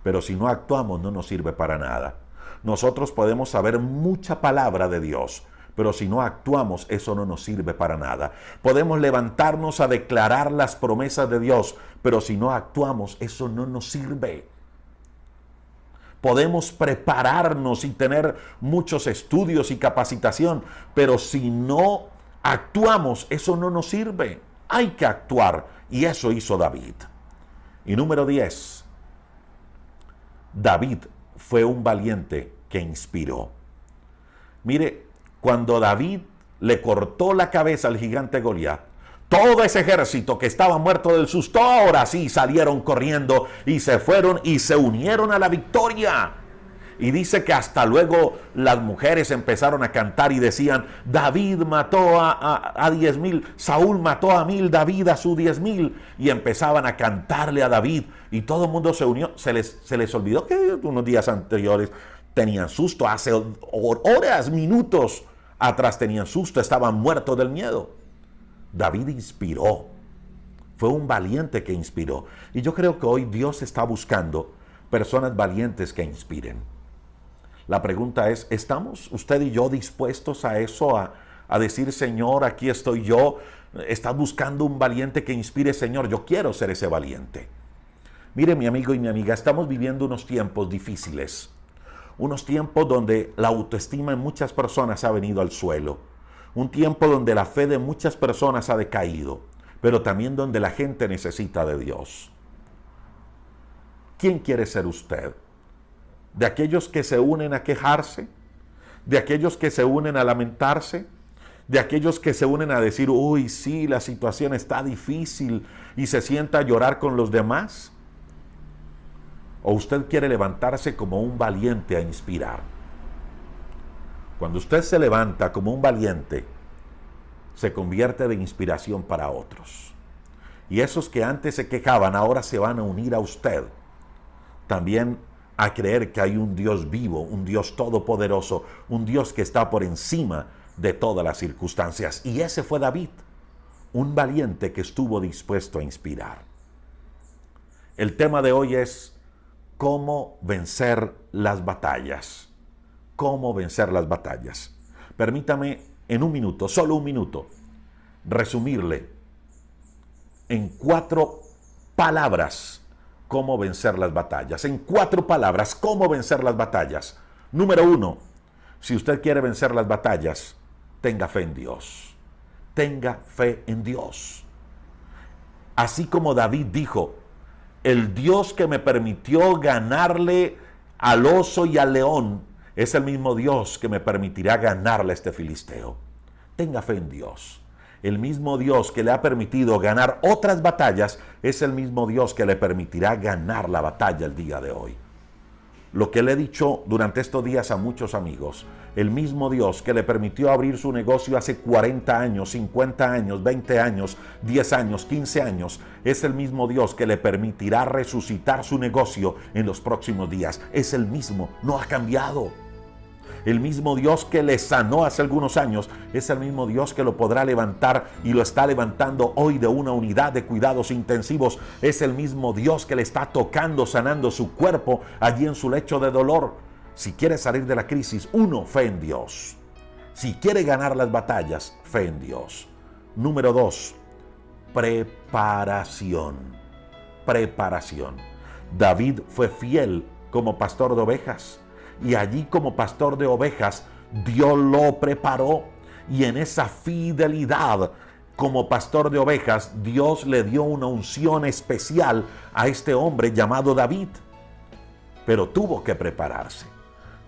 [SPEAKER 1] pero si no actuamos no nos sirve para nada. Nosotros podemos saber mucha palabra de Dios, pero si no actuamos, eso no nos sirve para nada. Podemos levantarnos a declarar las promesas de Dios, pero si no actuamos, eso no nos sirve. Podemos prepararnos y tener muchos estudios y capacitación, pero si no actuamos, eso no nos sirve. Hay que actuar, y eso hizo David. Y número 10, David fue un valiente que inspiró. Mire, cuando David le cortó la cabeza al gigante Goliat, todo ese ejército que estaba muerto del susto, ahora sí salieron corriendo y se fueron y se unieron a la victoria. Y dice que hasta luego las mujeres empezaron a cantar y decían, David mató a 10,000, Saúl mató a 1,000, David a su 10,000. Y empezaban a cantarle a David y todo el mundo se unió. Se les olvidó que unos días anteriores tenían susto, hace horas, minutos atrás tenían susto, estaban muertos del miedo. David inspiró, fue un valiente que inspiró. Y yo creo que hoy Dios está buscando personas valientes que inspiren. La pregunta es, ¿estamos usted y yo dispuestos a eso, a decir, Señor, aquí estoy yo? ¿Estás buscando un valiente que inspire? Señor, yo quiero ser ese valiente. Mire, mi amigo y mi amiga, estamos viviendo unos tiempos difíciles. Unos tiempos donde la autoestima en muchas personas ha venido al suelo. Un tiempo donde la fe de muchas personas ha decaído, pero también donde la gente necesita de Dios. ¿Quién quiere ser usted? ¿De aquellos que se unen a quejarse? ¿De aquellos que se unen a lamentarse? ¿De aquellos que se unen a decir, uy, sí, la situación está difícil y se sienta a llorar con los demás? ¿O usted quiere levantarse como un valiente a inspirar? Cuando usted se levanta como un valiente, se convierte de inspiración para otros. Y esos que antes se quejaban, ahora se van a unir a usted. También a creer que hay un Dios vivo, un Dios todopoderoso, un Dios que está por encima de todas las circunstancias. Y ese fue David, un valiente que estuvo dispuesto a inspirar. El tema de hoy es cómo vencer las batallas. Cómo vencer las batallas. Permítame en un minuto, solo un minuto, resumirle en 4 palabras cómo vencer las batallas. En 4 palabras, cómo vencer las batallas. Número 1, si usted quiere vencer las batallas, tenga fe en Dios. Tenga fe en Dios. Así como David dijo, el Dios que me permitió ganarle al oso y al león, es el mismo Dios que me permitirá ganarle a este filisteo. Tenga fe en Dios. El mismo Dios que le ha permitido ganar otras batallas es el mismo Dios que le permitirá ganar la batalla el día de hoy. Lo que le he dicho durante estos días a muchos amigos, el mismo Dios que le permitió abrir su negocio hace 40 años, 50 años, 20 años, 10 años, 15 años, es el mismo Dios que le permitirá resucitar su negocio en los próximos días. Es el mismo, no ha cambiado. El mismo Dios que le sanó hace algunos años es el mismo Dios que lo podrá levantar y lo está levantando hoy de una unidad de cuidados intensivos. Es el mismo Dios que le está tocando, sanando su cuerpo allí en su lecho de dolor. Si quiere salir de la crisis, 1, fe en Dios. Si quiere ganar las batallas, fe en Dios. Número 2, preparación. Preparación. David fue fiel como pastor de ovejas, y allí como pastor de ovejas Dios lo preparó, y en esa fidelidad como pastor de ovejas Dios le dio una unción especial a este hombre llamado David. Pero tuvo que prepararse.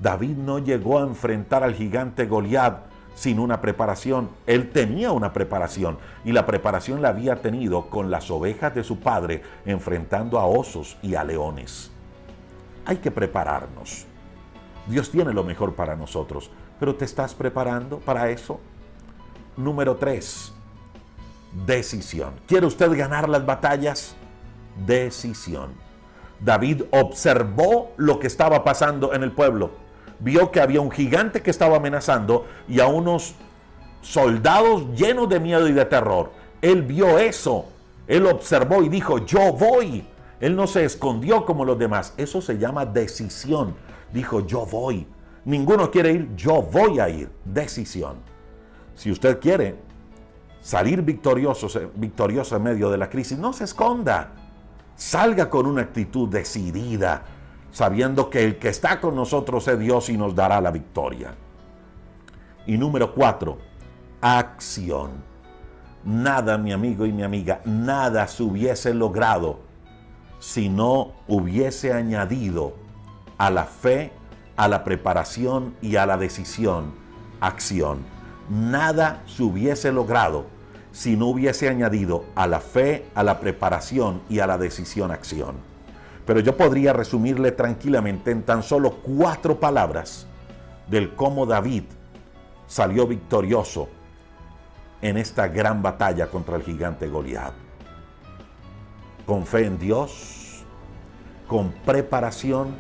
[SPEAKER 1] David no llegó a enfrentar al gigante Goliat sin una preparación. Él tenía una preparación, y la preparación la había tenido con las ovejas de su padre, enfrentando a osos y a leones. Hay que prepararnos. Dios tiene lo mejor para nosotros, pero ¿te estás preparando para eso? Número 3, decisión. ¿Quiere usted ganar las batallas? Decisión. David observó lo que estaba pasando en el pueblo. Vio que había un gigante que estaba amenazando y a unos soldados llenos de miedo y de terror. Él vio eso. Él observó y dijo, yo voy. Él no se escondió como los demás. Eso se llama decisión. Dijo, yo voy. Ninguno quiere ir, yo voy a ir. Decisión. Si usted quiere salir victorioso en medio de la crisis, no se esconda. Salga con una actitud decidida, sabiendo que el que está con nosotros es Dios y nos dará la victoria. Y número 4, acción. Nada, mi amigo y mi amiga, nada se hubiese logrado si no hubiese añadido a la fe, a la preparación y a la decisión, acción. Nada se hubiese logrado si no hubiese añadido a la fe, a la preparación y a la decisión, acción. Pero yo podría resumirle tranquilamente en tan solo 4 palabras del cómo David salió victorioso en esta gran batalla contra el gigante Goliat. Con fe en Dios, con preparación,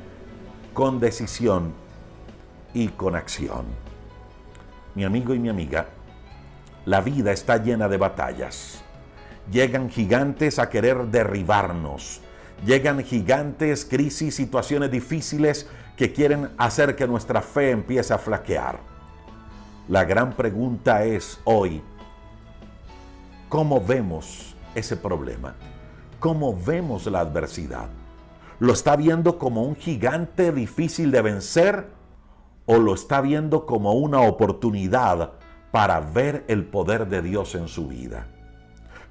[SPEAKER 1] con decisión y con acción. Mi amigo y mi amiga, la vida está llena de batallas. Llegan gigantes a querer derribarnos. Llegan gigantes, crisis, situaciones difíciles que quieren hacer que nuestra fe empiece a flaquear. La gran pregunta es hoy, ¿cómo vemos ese problema? ¿Cómo vemos la adversidad? ¿Lo está viendo como un gigante difícil de vencer o lo está viendo como una oportunidad para ver el poder de Dios en su vida?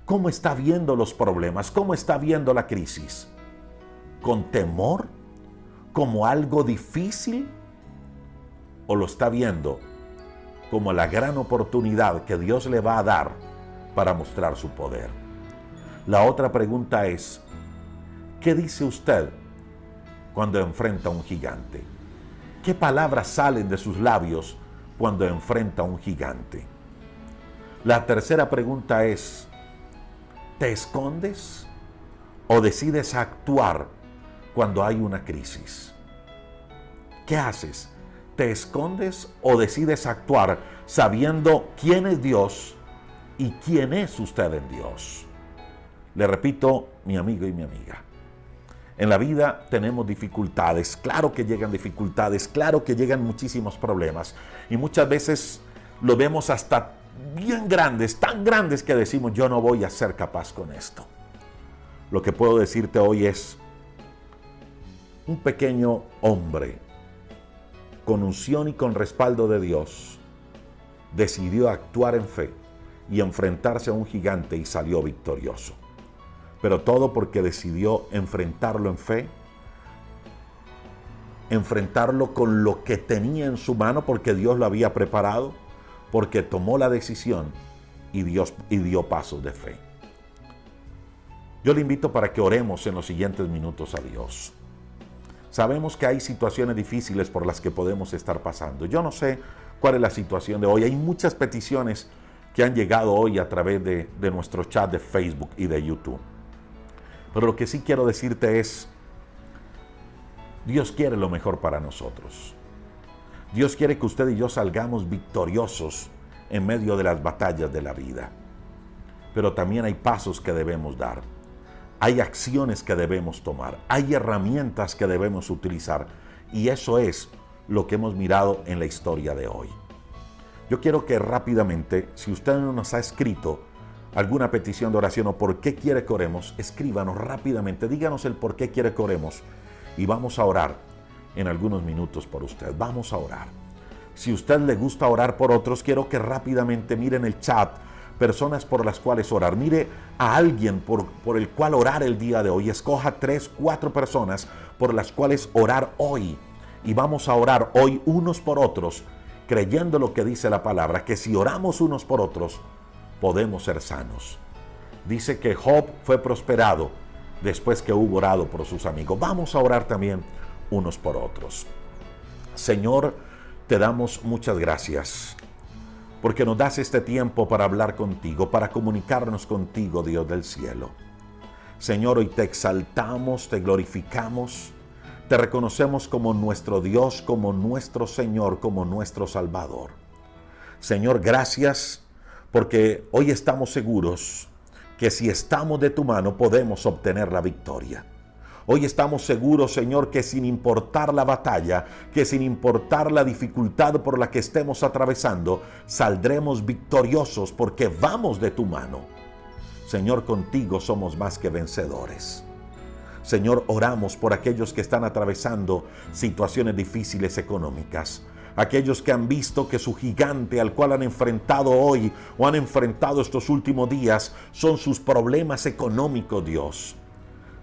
[SPEAKER 1] ¿Cómo está viendo los problemas? ¿Cómo está viendo la crisis? ¿Con temor? ¿Como algo difícil? ¿O lo está viendo como la gran oportunidad que Dios le va a dar para mostrar su poder? La otra pregunta es, ¿qué dice usted cuando enfrenta a un gigante? ¿Qué palabras salen de sus labios cuando enfrenta a un gigante? La tercera pregunta es, ¿te escondes o decides actuar cuando hay una crisis? ¿Qué haces? ¿Te escondes o decides actuar sabiendo quién es Dios y quién es usted en Dios? Le repito, mi amigo y mi amiga, en la vida tenemos dificultades, claro que llegan dificultades, claro que llegan muchísimos problemas y muchas veces lo vemos hasta bien grandes, tan grandes que decimos yo no voy a ser capaz con esto. Lo que puedo decirte hoy es, un pequeño hombre con unción y con respaldo de Dios decidió actuar en fe y enfrentarse a un gigante y salió victorioso. Pero todo porque decidió enfrentarlo en fe, enfrentarlo con lo que tenía en su mano porque Dios lo había preparado, porque tomó la decisión y dio pasos de fe. Yo le invito para que oremos en los siguientes minutos a Dios. Sabemos que hay situaciones difíciles por las que podemos estar pasando. Yo no sé cuál es la situación de hoy. Hay muchas peticiones que han llegado hoy a través de nuestro chat de Facebook y de YouTube. Pero lo que sí quiero decirte es, Dios quiere lo mejor para nosotros. Dios quiere que usted y yo salgamos victoriosos en medio de las batallas de la vida. Pero también hay pasos que debemos dar. Hay acciones que debemos tomar. Hay herramientas que debemos utilizar. Y eso es lo que hemos mirado en la historia de hoy. Yo quiero que rápidamente, si usted nos ha escrito alguna petición de oración o por qué quiere que oremos, escríbanos rápidamente, díganos el por qué quiere que oremos y vamos a orar en algunos minutos por usted. Vamos a orar. Si a usted le gusta orar por otros, quiero que rápidamente mire en el chat personas por las cuales orar. Mire a alguien por el cual orar el día de hoy. Escoja 3, 4 personas por las cuales orar hoy. Y vamos a orar hoy unos por otros, creyendo lo que dice la palabra, que si oramos unos por otros, podemos ser sanos. Dice que Job fue prosperado después que hubo orado por sus amigos. Vamos a orar también unos por otros. Señor, te damos muchas gracias porque nos das este tiempo para hablar contigo, para comunicarnos contigo, Dios del cielo. Señor, hoy te exaltamos, te glorificamos, te reconocemos como nuestro Dios, como nuestro Señor, como nuestro Salvador. Señor, gracias porque hoy estamos seguros que si estamos de tu mano podemos obtener la victoria. Hoy estamos seguros, Señor, que sin importar la batalla, que sin importar la dificultad por la que estemos atravesando, saldremos victoriosos porque vamos de tu mano. Señor, contigo somos más que vencedores. Señor, oramos por aquellos que están atravesando situaciones difíciles económicas. Aquellos que han visto que su gigante al cual han enfrentado hoy o han enfrentado estos últimos días son sus problemas económicos, Dios.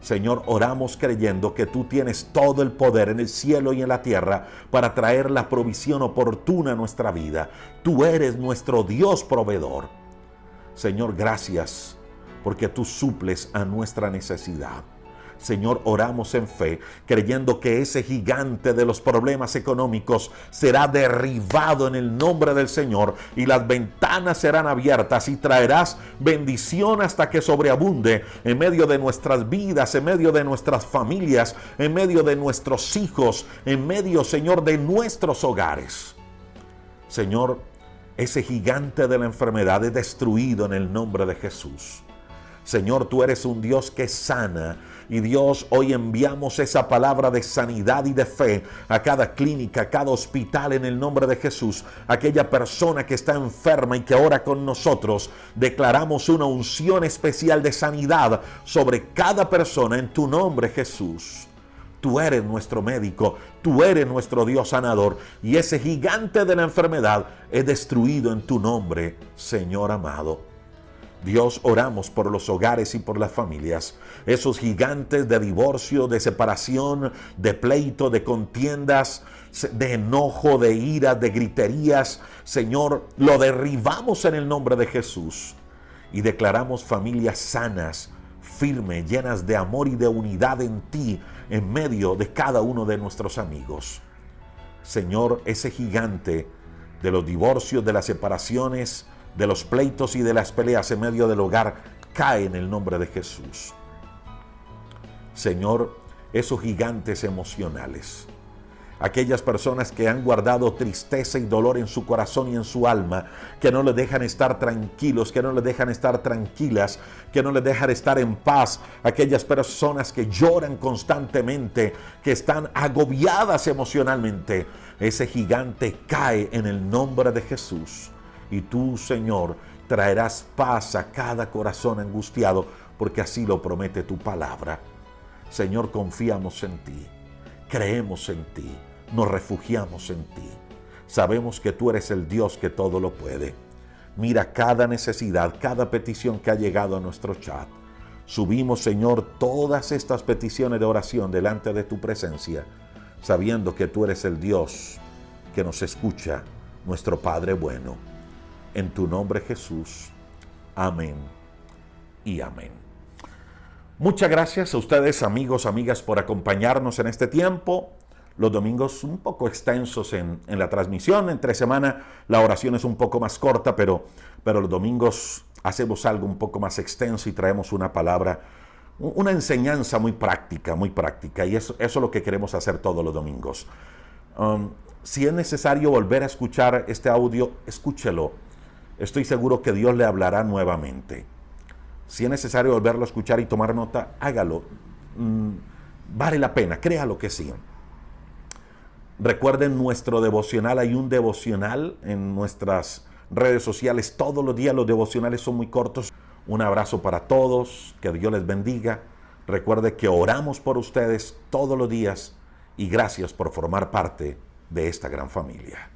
[SPEAKER 1] Señor, oramos creyendo que tú tienes todo el poder en el cielo y en la tierra para traer la provisión oportuna a nuestra vida. Tú eres nuestro Dios proveedor. Señor, gracias porque tú suples a nuestra necesidad. Señor, oramos en fe, creyendo que ese gigante de los problemas económicos será derribado en el nombre del Señor y las ventanas serán abiertas y traerás bendición hasta que sobreabunde en medio de nuestras vidas, en medio de nuestras familias, en medio de nuestros hijos, en medio, Señor, de nuestros hogares. Señor, ese gigante de la enfermedad es destruido en el nombre de Jesús. Señor, tú eres un Dios que sana. Y Dios, hoy enviamos esa palabra de sanidad y de fe a cada clínica, a cada hospital en el nombre de Jesús. Aquella persona que está enferma y que ora con nosotros, declaramos una unción especial de sanidad sobre cada persona en tu nombre, Jesús. Tú eres nuestro médico, tú eres nuestro Dios sanador y ese gigante de la enfermedad es destruido en tu nombre, Señor amado. Dios, oramos por los hogares y por las familias, esos gigantes de divorcio, de separación, de pleito, de contiendas, de enojo, de ira, de griterías. Señor, lo derribamos en el nombre de Jesús y declaramos familias sanas, firmes, llenas de amor y de unidad en ti, en medio de cada uno de nuestros amigos. Señor, ese gigante de los divorcios, de las separaciones, de los pleitos y de las peleas en medio del hogar, cae en el nombre de Jesús. Señor, esos gigantes emocionales, aquellas personas que han guardado tristeza y dolor en su corazón y en su alma, que no les dejan estar tranquilos, que no les dejan estar tranquilas, que no les dejan estar en paz, aquellas personas que lloran constantemente, que están agobiadas emocionalmente, ese gigante cae en el nombre de Jesús. Y tú, Señor, traerás paz a cada corazón angustiado, porque así lo promete tu palabra. Señor, confiamos en ti, creemos en ti, nos refugiamos en ti. Sabemos que tú eres el Dios que todo lo puede. Mira cada necesidad, cada petición que ha llegado a nuestro chat. Subimos, Señor, todas estas peticiones de oración delante de tu presencia, sabiendo que tú eres el Dios que nos escucha, nuestro Padre bueno. En tu nombre, Jesús. Amén y amén. Muchas gracias a ustedes, amigos, amigas, por acompañarnos en este tiempo. Los domingos un poco extensos en la transmisión. Entre semana la oración es un poco más corta, pero los domingos hacemos algo un poco más extenso y traemos una palabra, una enseñanza muy práctica, muy práctica. Y eso es lo que queremos hacer todos los domingos. Si es necesario volver a escuchar este audio, escúchelo. Estoy seguro que Dios le hablará nuevamente. Si es necesario volverlo a escuchar y tomar nota, hágalo. Vale la pena, créalo que sí. Recuerden nuestro devocional, hay un devocional en nuestras redes sociales todos los días, los devocionales son muy cortos. Un abrazo para todos, que Dios les bendiga. Recuerde que oramos por ustedes todos los días y gracias por formar parte de esta gran familia.